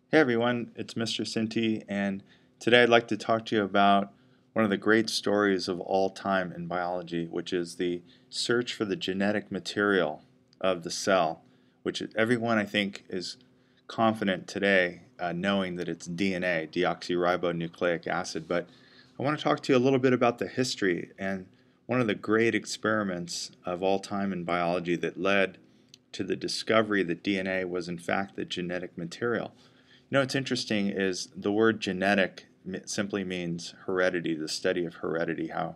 Hey everyone, it's Mr. Sinti, and today I'd like to talk to you about one of the great stories of all time in biology, which is the search for the genetic material of the cell, which everyone I think is confident today knowing that it's DNA, deoxyribonucleic acid. But I want to talk to you a little bit about the history and one of the great experiments of all time in biology that led to the discovery that DNA was in fact the genetic material. What's interesting is the word genetic simply means heredity, the study of heredity, how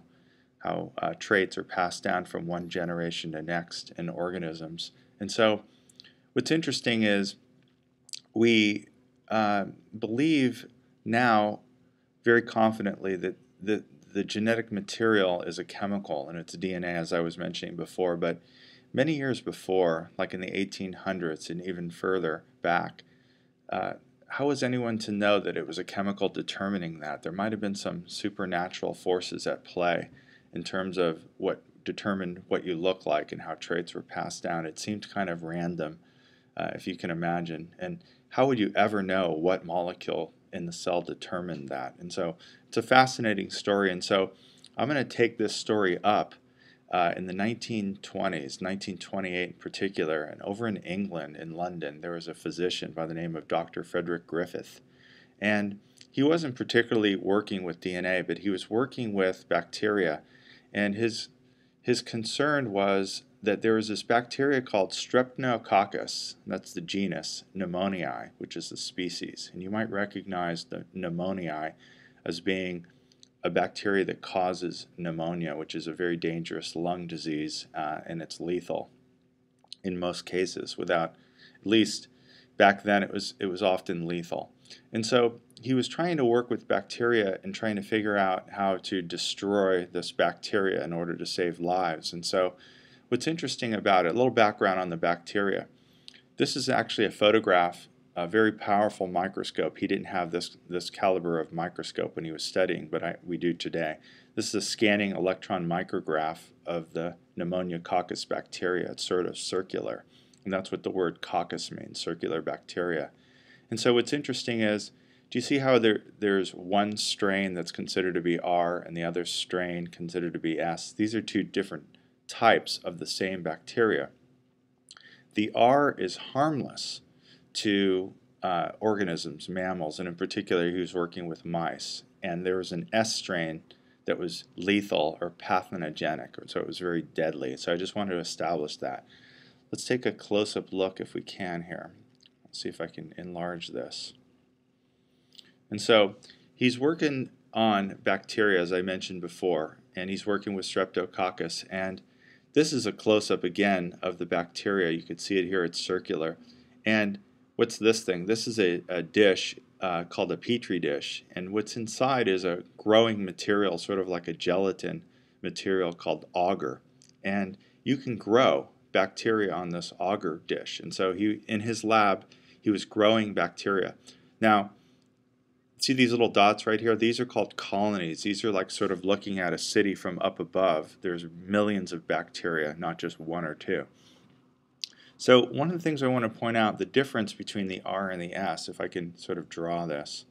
traits are passed down from one generation to next in organisms. And so what's interesting is we believe now very confidently that the genetic material is a chemical and it's DNA, as I was mentioning before. But many years before, like in the 1800s and even further back, uh, how was anyone to know that it was a chemical determining that? There might have been some supernatural forces at play in terms of what determined what you look like and how traits were passed down. It seemed kind of random, if you can imagine. And how would you ever know what molecule in the cell determined that? And so it's a fascinating story. And so I'm going to take this story up in the 1920s, 1928 in particular, and over in England, in London, there was a physician by the name of Dr. Frederick Griffith. And he wasn't particularly working with DNA, but he was working with bacteria. And his concern was that there was this bacteria called Streptococcus, that's the genus, pneumoniae, which is the species. And you might recognize the pneumoniae as being a bacteria that causes pneumonia, which is a very dangerous lung disease, and it's lethal in most cases. Without, at least back then, it was often lethal. And so he was trying to work with bacteria and trying to figure out how to destroy this bacteria in order to save lives. And so what's interesting about it, a little background on the bacteria. This is actually a photograph, a very powerful microscope. He didn't have this caliber of microscope when he was studying, but we do today. This is a scanning electron micrograph of the pneumococcus bacteria. It's sort of circular, and that's what the word coccus means, circular bacteria. And so what's interesting is, do you see how there's one strain that's considered to be R and the other strain considered to be S? These are two different types of the same bacteria. The R is harmless to organisms, mammals, and in particular he was working with mice. And there was an S strain that was lethal or pathogenic, so it was very deadly. So I just wanted to establish that. Let's take a close-up look if we can here. Let's see if I can enlarge this. And so he's working on bacteria, as I mentioned before, and he's working with Streptococcus. And this is a close-up again of the bacteria. You can see it here, it's circular. And what's this thing? This is a dish called a petri dish, and what's inside is a growing material, sort of like a gelatin material called agar. And you can grow bacteria on this agar dish. And so in his lab, he was growing bacteria. Now, see these little dots right here? These are called colonies. These are like sort of looking at a city from up above. There's millions of bacteria, not just one or two. So one of the things I want to point out, the difference between the R and the S, if I can sort of draw this.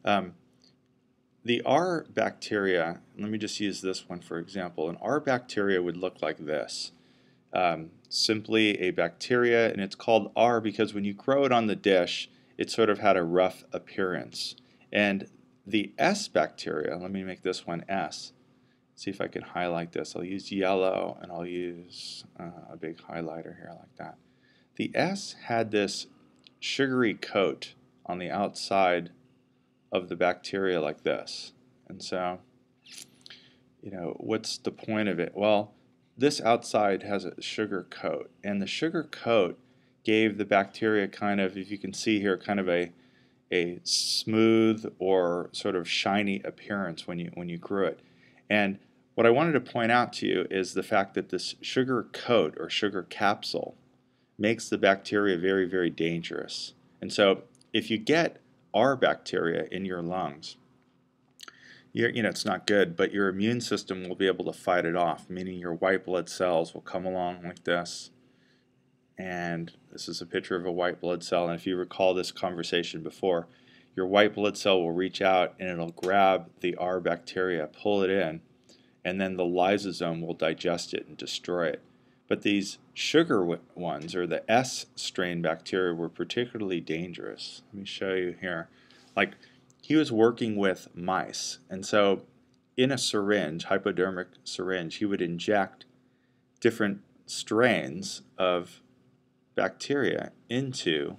The R bacteria, let me just use this one for example. An R bacteria would look like this. Simply a bacteria, and it's called R because when you grow it on the dish, it sort of had a rough appearance. And the S bacteria, let me make this one S. See if I can highlight this. I'll use yellow and I'll use a big highlighter here like that. The S had this sugary coat on the outside of the bacteria like this. And so, what's the point of it? Well, this outside has a sugar coat, and the sugar coat gave the bacteria kind of, if you can see here, kind of a smooth or sort of shiny appearance when you grew it. And what I wanted to point out to you is the fact that this sugar coat or sugar capsule makes the bacteria very, very dangerous. And so if you get R bacteria in your lungs, it's not good, but your immune system will be able to fight it off, meaning your white blood cells will come along like this, and this is a picture of a white blood cell. And if you recall this conversation before, your white blood cell will reach out and it'll grab the R bacteria, pull it in, and then the lysosome will digest it and destroy it. But these sugar ones, or the S strain bacteria, were particularly dangerous. Let me show you here. Like, he was working with mice, and so in a syringe, hypodermic syringe, he would inject different strains of bacteria into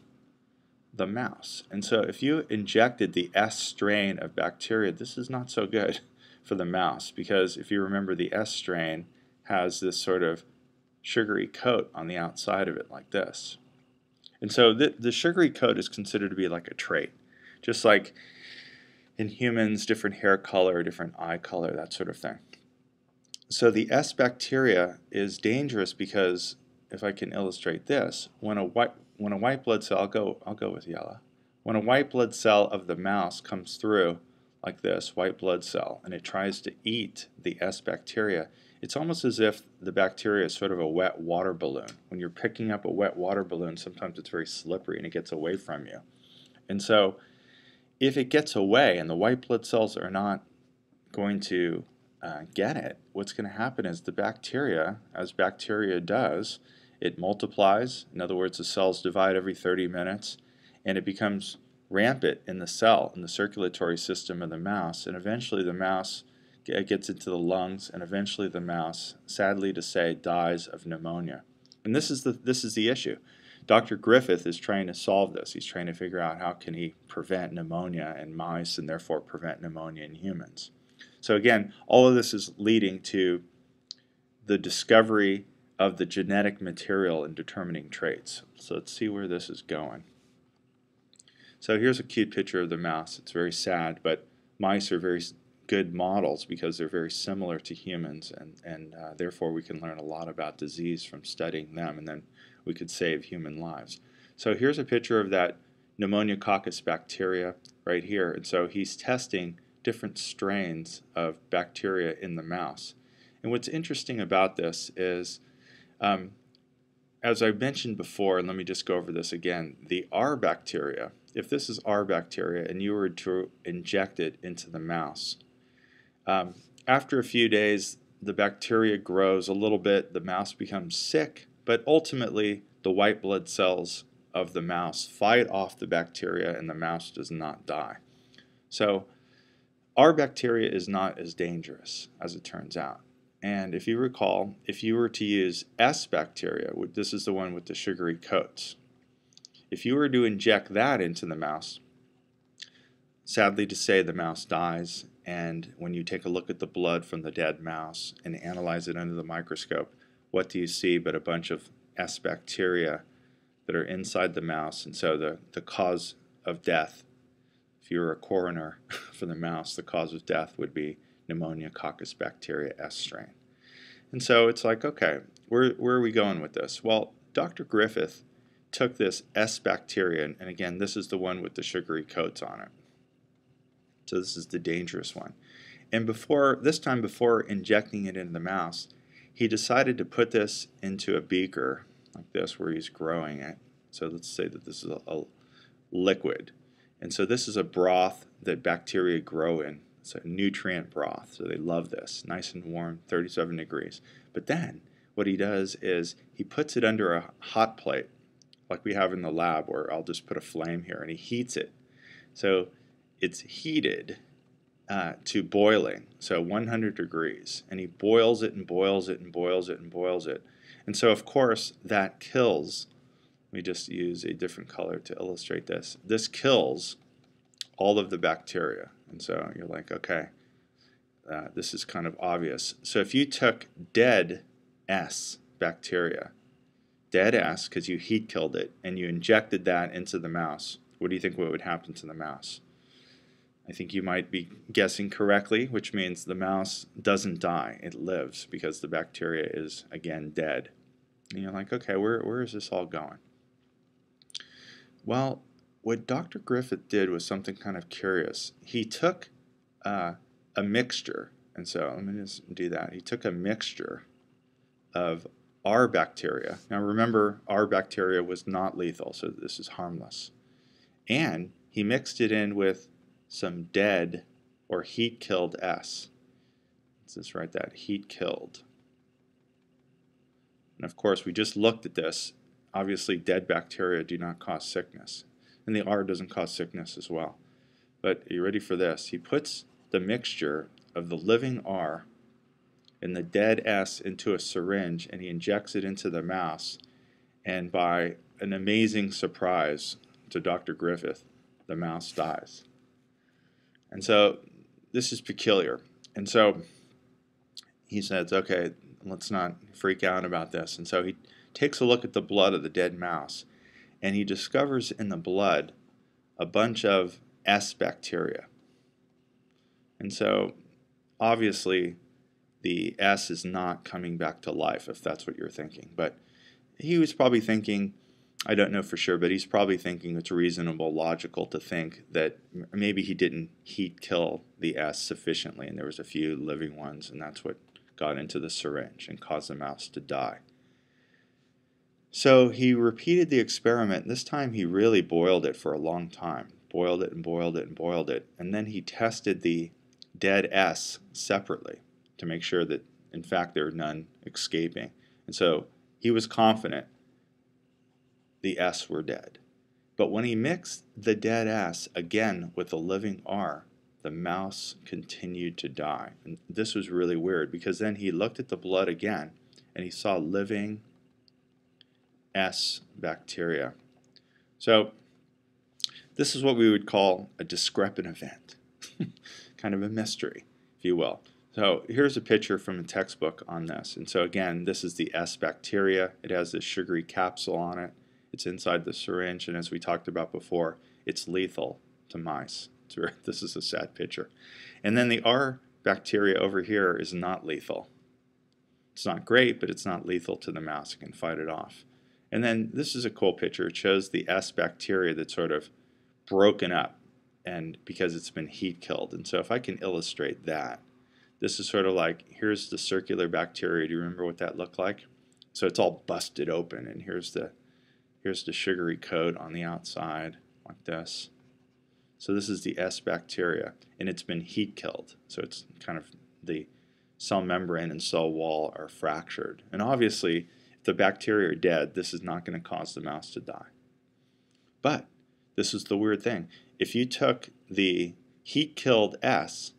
the mouse. And so if you injected the S strain of bacteria, this is not so good for the mouse, because if you remember, the S strain has this sort of sugary coat on the outside of it like this. And so the sugary coat is considered to be like a trait, just like in humans, different hair color, different eye color, that sort of thing. So the S bacteria is dangerous because, if I can illustrate this, when a white blood cell, I'll go with yellow. When a white blood cell of the mouse comes through like this, white blood cell, and it tries to eat the S bacteria, it's almost as if the bacteria is sort of a wet water balloon. When you're picking up a wet water balloon, sometimes it's very slippery and it gets away from you. And so if it gets away and the white blood cells are not going to get it, what's going to happen is the bacteria, as bacteria does, it multiplies. In other words, the cells divide every 30 minutes, and it becomes rampant in the cell, in the circulatory system of the mouse, and eventually the mouse gets into the lungs, and eventually the mouse, sadly to say, dies of pneumonia. And this is the issue. Dr. Griffith is trying to solve this. He's trying to figure out how can he prevent pneumonia in mice and therefore prevent pneumonia in humans. So again, all of this is leading to the discovery of the genetic material in determining traits. So let's see where this is going. So here's a cute picture of the mouse. It's very sad, but mice are very good models because they're very similar to humans, and therefore we can learn a lot about disease from studying them, and then we could save human lives. So here's a picture of that pneumococcus bacteria right here, and so he's testing different strains of bacteria in the mouse. And what's interesting about this is, as I mentioned before, and let me just go over this again, the R bacteria, if this is R bacteria and you were to inject it into the mouse, after a few days the bacteria grows a little bit, the mouse becomes sick, but ultimately the white blood cells of the mouse fight off the bacteria and the mouse does not die. So R bacteria is not as dangerous as it turns out. And if you recall, if you were to use S bacteria, this is the one with the sugary coats, if you were to inject that into the mouse, sadly to say, the mouse dies, and when you take a look at the blood from the dead mouse and analyze it under the microscope, what do you see but a bunch of S bacteria that are inside the mouse? And so the cause of death, if you were a coroner for the mouse, the cause of death would be pneumococcus bacteria S strain. And so it's like, okay, where are we going with this? Well, Dr. Griffith took this S bacteria, and again, this is the one with the sugary coats on it. So this is the dangerous one. And before injecting it into the mouse, he decided to put this into a beaker like this where he's growing it. So let's say that this is a liquid. And so this is a broth that bacteria grow in. It's a nutrient broth, so they love this. Nice and warm, 37 degrees. But then what he does is he puts it under a hot plate like we have in the lab, or I'll just put a flame here, and he heats it. So it's heated to boiling, so 100 degrees, and he boils it and boils it and boils it and boils it. And so of course that kills, let me just use a different color to illustrate this. This kills all of the bacteria. And so you're like, okay, this is kind of obvious. So if you took dead S bacteria, dead S because you heat killed it, and you injected that into the mouse, what do you think what would happen to the mouse? I think you might be guessing correctly, which means the mouse doesn't die. It lives because the bacteria is, again, dead. And you're like, okay, where is this all going? Well, what Dr. Griffith did was something kind of curious. He took a mixture, and so let me just do that. He took a mixture of R bacteria. Now remember, R bacteria was not lethal, so this is harmless. And he mixed it in with some dead or heat-killed S. Let's just write that, heat-killed. And of course, we just looked at this. Obviously, dead bacteria do not cause sickness. And the R doesn't cause sickness as well. But are you ready for this? He puts the mixture of the living R and the dead S into a syringe, and he injects it into the mouse. And by an amazing surprise to Dr. Griffith, the mouse dies. And so this is peculiar. And so he says, okay, let's not freak out about this. And so he takes a look at the blood of the dead mouse, and he discovers in the blood a bunch of S bacteria. And so obviously the S is not coming back to life, if that's what you're thinking. But he was probably thinking, I don't know for sure, but he's probably thinking it's reasonable, logical to think that maybe he didn't heat kill the S sufficiently, and there was a few living ones, and that's what got into the syringe and caused the mouse to die. So he repeated the experiment. This time he really boiled it for a long time. Boiled it and boiled it and boiled it. And then he tested the dead S separately to make sure that, in fact, there were none escaping. And so he was confident the S were dead. But when he mixed the dead S again with the living R, the mouse continued to die. And this was really weird, because then he looked at the blood again and he saw living S bacteria. So this is what we would call a discrepant event, kind of a mystery, if you will. So here's a picture from a textbook on this. And so again, this is the S bacteria. It has this sugary capsule on it. It's inside the syringe, and as we talked about before, it's lethal to mice. This is a sad picture. And then the R bacteria over here is not lethal. It's not great, but it's not lethal to the mouse. It can fight it off. And then this is a cool picture. It shows the S bacteria that's sort of broken up, and because it's been heat killed. And so if I can illustrate that, this is sort of like, here's the circular bacteria. Do you remember what that looked like? So it's all busted open, and here's the sugary coat on the outside, like this. So this is the S bacteria, and it's been heat killed. So it's kind of the cell membrane and cell wall are fractured. And obviously, if the bacteria are dead, this is not going to cause the mouse to die. But this is the weird thing. If you took the heat killed S,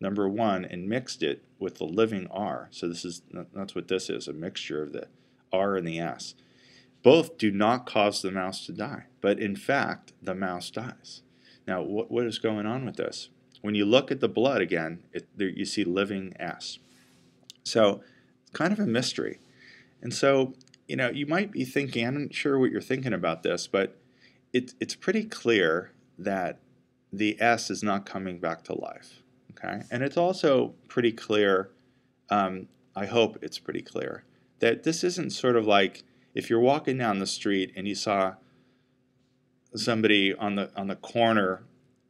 number one, and mixed it with the living R, so that's what this is, a mixture of the R and the S. Both do not cause the mouse to die, but in fact, the mouse dies. Now, what is going on with this? When you look at the blood again, you see living S. So it's kind of a mystery. And so, you might be thinking, I'm not sure what you're thinking about this, but it's pretty clear that the S is not coming back to life. Okay? And it's also pretty clear, I hope it's pretty clear, that this isn't sort of like if you're walking down the street and you saw somebody on the corner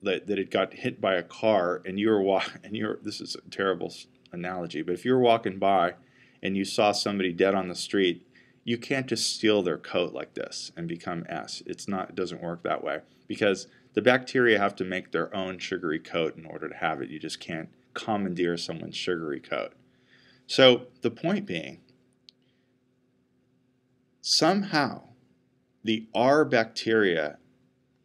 that had got hit by a car, and this is a terrible analogy, but if you were walking by and you saw somebody dead on the street, you can't just steal their coat like this and become S. It doesn't work that way, because the bacteria have to make their own sugary coat in order to have it. You just can't commandeer someone's sugary coat. So the point being, somehow the R bacteria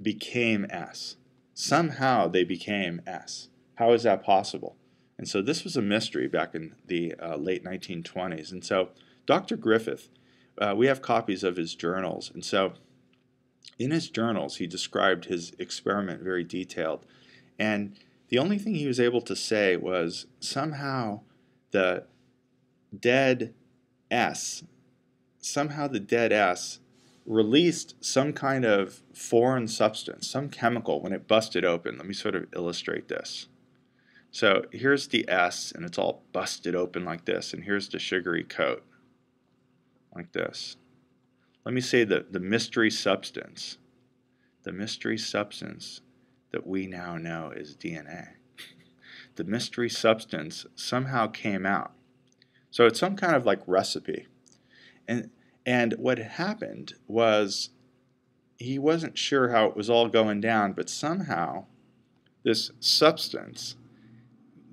became S. Somehow they became S. How is that possible? And so this was a mystery back in the late 1920s. And so Dr. Griffith, we have copies of his journals. And so in his journals, he described his experiment very detailed. And the only thing he was able to say was somehow the dead S released some kind of foreign substance, some chemical, when it busted open. Let me sort of illustrate this. So here's the S, and it's all busted open like this, and here's the sugary coat, like this. Let me say the mystery substance. The mystery substance that we now know is DNA. The mystery substance somehow came out. So it's some kind of like recipe. And, and what happened was he wasn't sure how it was all going down, but somehow this substance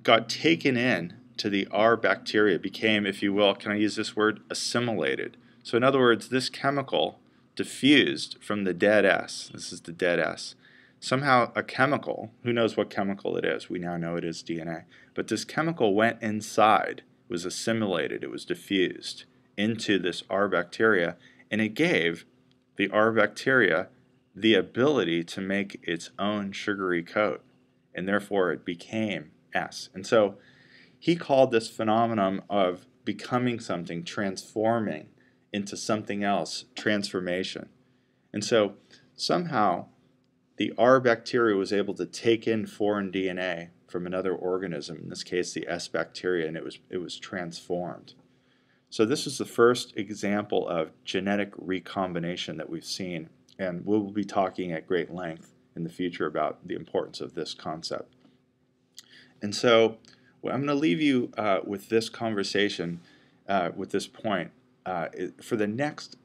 got taken in to the R bacteria, became, if you will, can I use this word, assimilated. So in other words, this chemical diffused from the dead S. This is the dead S. Somehow a chemical, who knows what chemical it is, we now know it is DNA, but this chemical went inside, was assimilated, it was diffused into this R bacteria, and it gave the R bacteria the ability to make its own sugary coat, and therefore it became S. And so he called this phenomenon of becoming something, transforming into something else, transformation. And so somehow the R bacteria was able to take in foreign DNA from another organism, in this case the S bacteria, and it was transformed. So this is the first example of genetic recombination that we've seen, and we'll be talking at great length in the future about the importance of this concept. And so I'm going to leave you with this conversation, with this point. For the next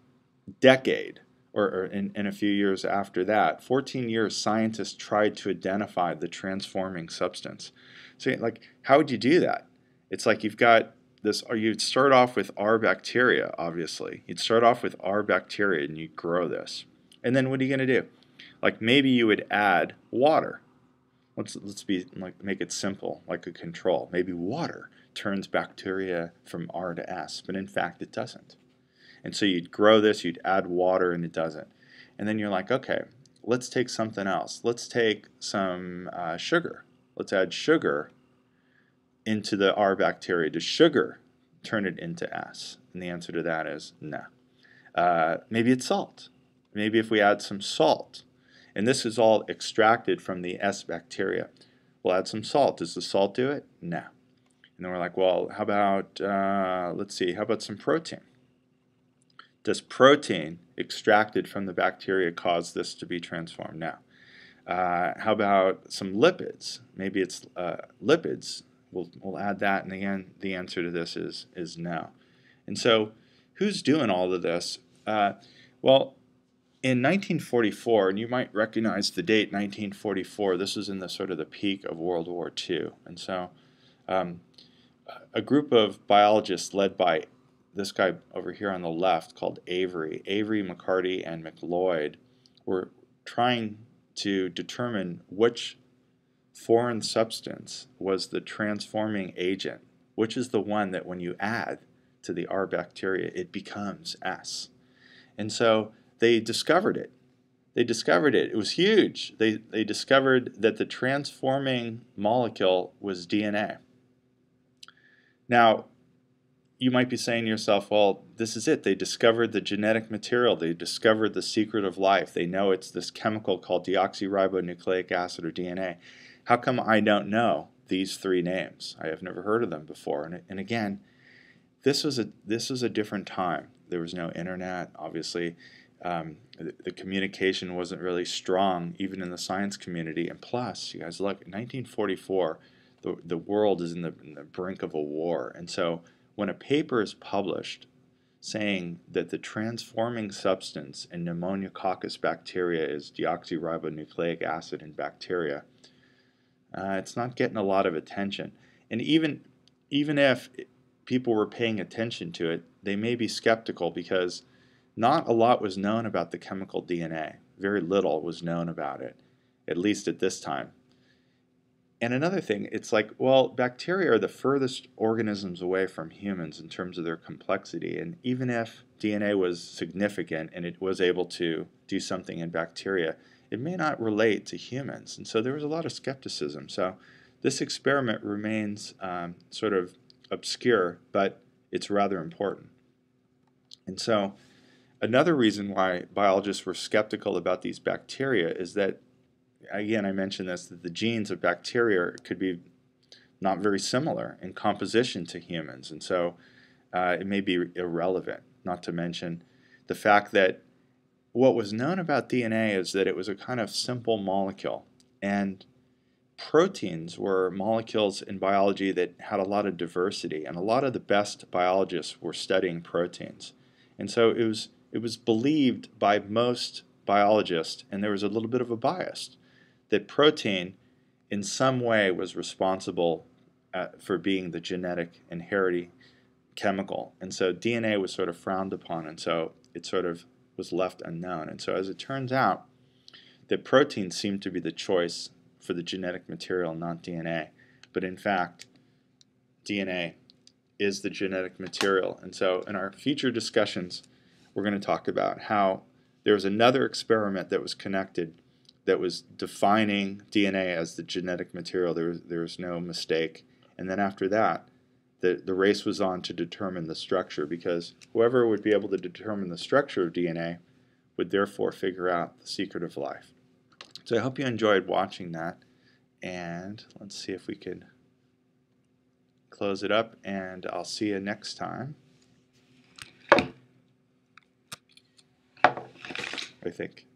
decade, or in a few years after that, 14 years, scientists tried to identify the transforming substance. So, like, how would you do that? It's like you've got this, or you'd start off with R bacteria, obviously. You'd start off with R bacteria and you'd grow this. And then what are you going to do? Like, maybe you would add water. Let's make it simple, like a control. Maybe water turns bacteria from R to S, but in fact it doesn't. And so you'd grow this, you'd add water, and it doesn't. And then you're like, okay, let's take something else. Let's take some sugar. Let's add sugar into the R bacteria. Does sugar turn it into S? And the answer to that is no. Maybe it's salt. Maybe if we add some salt, and this is all extracted from the S bacteria, we'll add some salt. Does the salt do it? No. And then we're like, well, how about, let's see, how about some protein? Does protein extracted from the bacteria cause this to be transformed? No. How about some lipids? Maybe it's lipids. We'll add that, and again, the answer to this is no. And so, who's doing all of this? Well, in 1944, and you might recognize the date 1944, this was in the sort of the peak of World War II. And so a group of biologists led by this guy over here on the left called Avery, McCarty, and McLeod, were trying to determine which foreign substance was the transforming agent, which is the one that when you add to the R bacteria, it becomes S. And so they discovered it. They discovered it. It was huge. They discovered that the transforming molecule was DNA. Now, you might be saying to yourself, well, this is it. They discovered the genetic material. They discovered the secret of life. They know it's this chemical called deoxyribonucleic acid, or DNA. How come I don't know these three names? I have never heard of them before. And again, this was a different time. There was no internet, obviously. The communication wasn't really strong, even in the science community. And plus, you guys look, in 1944, the world is in the brink of a war. And so when a paper is published saying that the transforming substance in pneumococcus bacteria is deoxyribonucleic acid in bacteria, it's not getting a lot of attention. And even if people were paying attention to it, they may be skeptical because not a lot was known about the chemical DNA. Very little was known about it, at least at this time. And another thing, it's like, well, bacteria are the furthest organisms away from humans in terms of their complexity. And even if DNA was significant and it was able to do something in bacteria, it may not relate to humans. And so there was a lot of skepticism. So this experiment remains sort of obscure, but it's rather important. And so another reason why biologists were skeptical about these bacteria is that, again, I mentioned this, that the genes of bacteria could be not very similar in composition to humans, and so it may be irrelevant, not to mention the fact that what was known about DNA is that it was a kind of simple molecule, and proteins were molecules in biology that had a lot of diversity, and a lot of the best biologists were studying proteins. And so it was believed by most biologists, and there was a little bit of a bias, that protein in some way was responsible for being the genetic inheriting chemical. And so DNA was sort of frowned upon, and so it sort of was left unknown. And so as it turns out, that protein seemed to be the choice for the genetic material, not DNA. But in fact, DNA is the genetic material. And so in our future discussions, we're going to talk about how there was another experiment that was connected that was defining DNA as the genetic material. There was no mistake. And then after that, the race was on to determine the structure, because whoever would be able to determine the structure of DNA would therefore figure out the secret of life. So I hope you enjoyed watching that, and let's see if we can close it up, and I'll see you next time, I think.